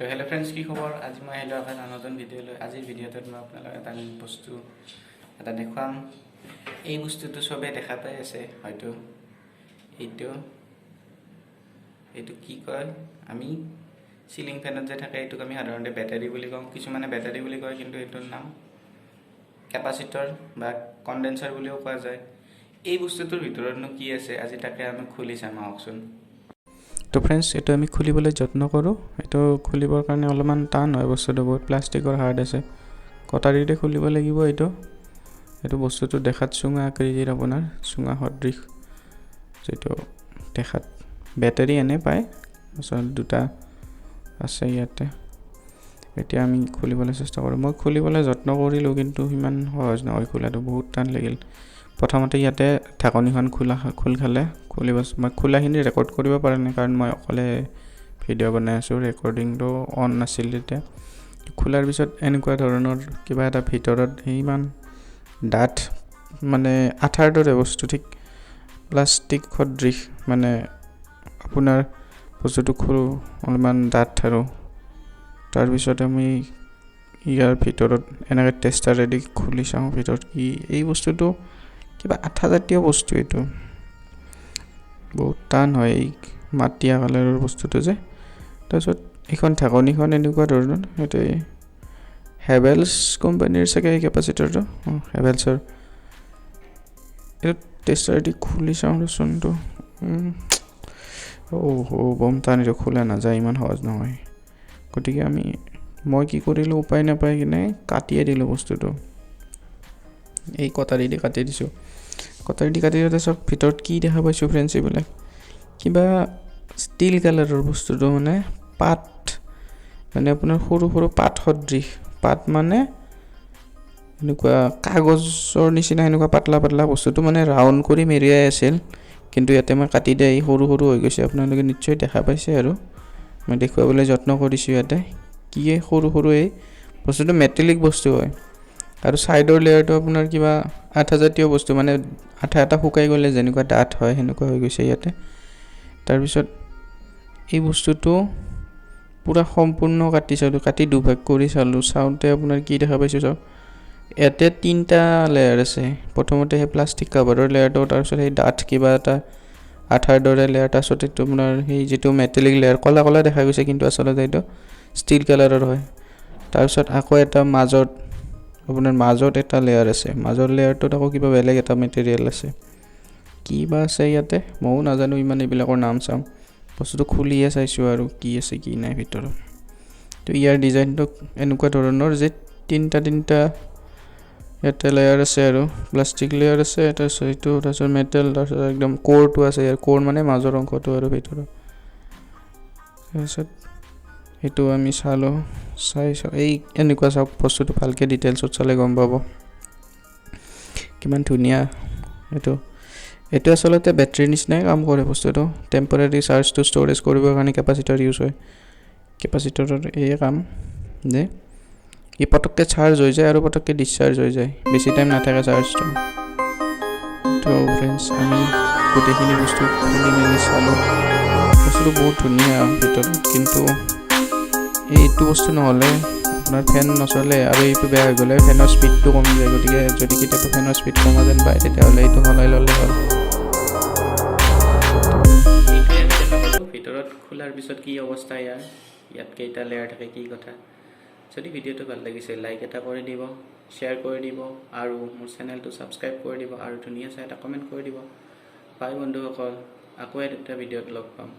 তো hello' friends, কি খবৰ? আজি মই আহিলোঁ এটা নতুন ভিডিঅ' লৈ। আজিৰ ভিডিঅ'টোত মই আপোনালোকক এটা বস্তু এটা দেখুৱাম। এই বস্তুটো চবেই দেখা পাই আছে হয়তো। এইটো কি কয়? আমি চিলিং ফেনত যে থাকে এইটোক আমি সাধাৰণতে বেটাৰী বুলি কওঁ। কিছুমানে বেটাৰী বুলি কয়, কিন্তু এইটোৰ নাম কেপাচিটৰ বা কণ্ডেন্সাৰ বুলিও কোৱা যায়। এই বস্তুটোৰ ভিতৰতনো কি আছে, আজি তাকে আমি খুলি চাম আহকচোন। তো ফ্ৰেণ্ডছ, এইটো আমি খুলিবলৈ যত্ন কৰোঁ। এইটো খুলিবৰ কাৰণে অলপমান টান হয়, বস্তুটো বহুত প্লাষ্টিকৰ হাৰ্ড আছে। কটাৰীতে খুলিব লাগিব। এইটো বস্তুটো দেখাত চুঙা আকৃতিৰ, আপোনাৰ চুঙা সদৃশ, যিটো দেখাত বেটাৰী এনে পায়। আচলতে দুটা আছে ইয়াতে। এতিয়া আমি খুলিবলৈ চেষ্টা কৰোঁ। মই খুলিবলৈ যত্ন কৰিলোঁ, কিন্তু সিমান সহজ নহয় খোলাটো, বহুত টান লাগিল। প্ৰথমতে ইয়াতে ঢাকনিখন খোল খালে খুলিব। মই খোলাখিনি ৰেকৰ্ড কৰিব পৰা নাই, কাৰণ মই অকলে ভিডিঅ' বনাই আছোঁ। ৰেকৰ্ডিংটো অন নাছিল তেতিয়া। খোলাৰ পিছত এনেকুৱা ধৰণৰ কিবা এটা ভিতৰত ইমান ডাঠ, মানে আঠাৰ দৰে বস্তু, ঠিক প্লাষ্টিক সদৃশ, মানে আপোনাৰ বস্তুটো অলপমান ডাঠ। আৰু তাৰপিছত আমি ইয়াৰ ভিতৰত এনেকৈ টেষ্টাৰেদি খুলি চাওঁ ভিতৰত কি। এই বস্তুটো কিবা আঠাজাতীয় বস্তু। এইটো বহুত টান হয়, এই মাটিয়া কালাৰৰ বস্তুটো যে। তাৰপিছত এইখন ঢাকনিখন এনেকুৱা ধৰণৰ। সেইটো হেভেলছ কোম্পানীৰ চাগে এই কেপাচিটাৰটো। হেভেলছৰ। এইটো টেষ্টাৰেদি খুলি চাওঁ ৰচোনটো। বম টান, এইটো খোলা নাযায়, ইমান সহজ নহয়। গতিকে মই কি কৰিলোঁ, উপায় নাপাই কিনে কাটিয়ে দিলোঁ বস্তুটো। এই কটাৰী দি কাটি দিছোঁ। কটাৰী দি কাটি দিওঁতে চব ভিতৰত কি দেখা পাইছোঁ ফ্ৰেণ্ডছ, এইবিলাক কিবা ষ্টিল কালাৰৰ বস্তুটো, মানে পাত, মানে আপোনাৰ সৰু সৰু পাত সদৃশ। পাত মানে এনেকুৱা কাগজৰ নিচিনা, এনেকুৱা পাতলা পাতলা বস্তুটো, মানে ৰাউণ্ড কৰি মেৰিয়াই আছিল। কিন্তু ইয়াতে মই কাটি দিয়ে সৰু সৰু হৈ গৈছে। আপোনালোকে নিশ্চয় দেখা পাইছে, আৰু মই দেখুৱাবলৈ যত্ন কৰিছোঁ। ইয়াতে কি সৰু সৰু এই বস্তুটো মেটেলিক বস্তু হয়। আৰু ছাইডৰ লেয়াৰটো আপোনাৰ কিবা আঠাজাতীয় বস্তু, মানে আঠা এটা শুকাই গ'লে যেনেকুৱা ডাঠ হয়, সেনেকুৱা হৈ গৈছে ইয়াতে। তাৰপিছত এই বস্তুটো পূৰা সম্পূৰ্ণ কাটি চালোঁ, কাটি দুভাগ কৰি চালোঁ। চাওঁতে আপোনাৰ কি দেখা পাইছোঁ চাওক, ইয়াতে 3টা লেয়াৰ আছে। প্ৰথমতে সেই প্লাষ্টিক কাভাৰৰ লেয়াৰটো, তাৰপিছত সেই ডাঠ কিবা এটা আঠাৰ দৰে লেয়াৰ, তাৰপিছত এইটো আপোনাৰ সেই যিটো মেটেলিক লেয়াৰ, ক'লা ক'লা দেখা গৈছে, কিন্তু আচলতে এইটো ষ্টিল কালাৰৰ হয়। তাৰপিছত আকৌ এটা মাজত এটা লেয়াৰ আছে। মাজৰ লেয়াৰটোত আকৌ কিবা বেলেগ এটা মেটেৰিয়েল আছে। কি বা আছে ইয়াতে, ময়ো নাজানো ইমান এইবিলাকৰ নাম চাম। বস্তুটো খুলিয়ে চাইছোঁ আৰু কি আছে কি নাই ভিতৰত। তো ইয়াৰ ডিজাইনটো এনেকুৱা ধৰণৰ যে তিনিটা ইয়াতে লেয়াৰ আছে, আৰু প্লাষ্টিক লেয়াৰ আছে, তাৰপিছত মেটেল, তাৰপিছত একদম কোৰটো আছে। ইয়াৰ কোৰ মানে মাজৰ অংশটো আৰু ভিতৰত। তাৰপিছত সেইটো আমি চালোঁ, এই এনেকুৱা চাওক বস্তুটো, ভালকৈ ডিটেইলছত চালে গম পাব কিমান ধুনীয়া। এইটো আচলতে বেটাৰীৰ নিচিনাই কাম কৰে বস্তুটো। টেম্পৰাৰী চাৰ্জটো ষ্ট'ৰেজ কৰিবৰ কাৰণে কেপাচিটাৰ ইউজ হয়। কেপাচিটাৰৰ এই কাম যে ই পটককৈ চাৰ্জ হৈ যায় আৰু পটককৈ ডিছচাৰ্জ হৈ যায়, বেছি টাইম নাথাকে চাৰ্জটো। তো ফ্ৰেণ্ডছ, আমি গোটেইখিনি বস্তু খুলি মেলি চালোঁ। বস্তুটো বহুত ধুনীয়া ভিতৰত, কিন্তু এইটো বস্তু নহ'লে আপোনাৰ ফেন নচলে, আৰু এইটো বেয়া হৈ গ'লে ফেনৰ স্পীডটো কমি যায়। গতিকে যদি কেতিয়াবা ফেনৰ স্পীড কমা যেন পায়, তেতিয়াহ'লে এইটো সলাই ল'লে হ'ল। ভিতৰত খোলাৰ পিছত কি অৱস্থা ইয়াত কেইটা লেয়াৰ থাকে, কি কথা। যদি ভিডিঅ'টো ভাল লাগিছে, লাইক এটা কৰি দিব, শ্বেয়াৰ কৰি দিব, আৰু মোৰ চেনেলটো ছাবস্ক্ৰাইব কৰি দিব, আৰু ধুনীয়া চাই এটা কমেণ্ট কৰি দিব। বাই বন্ধুসকল, আকৌ এটা ভিডিঅ'ত লগ পাম।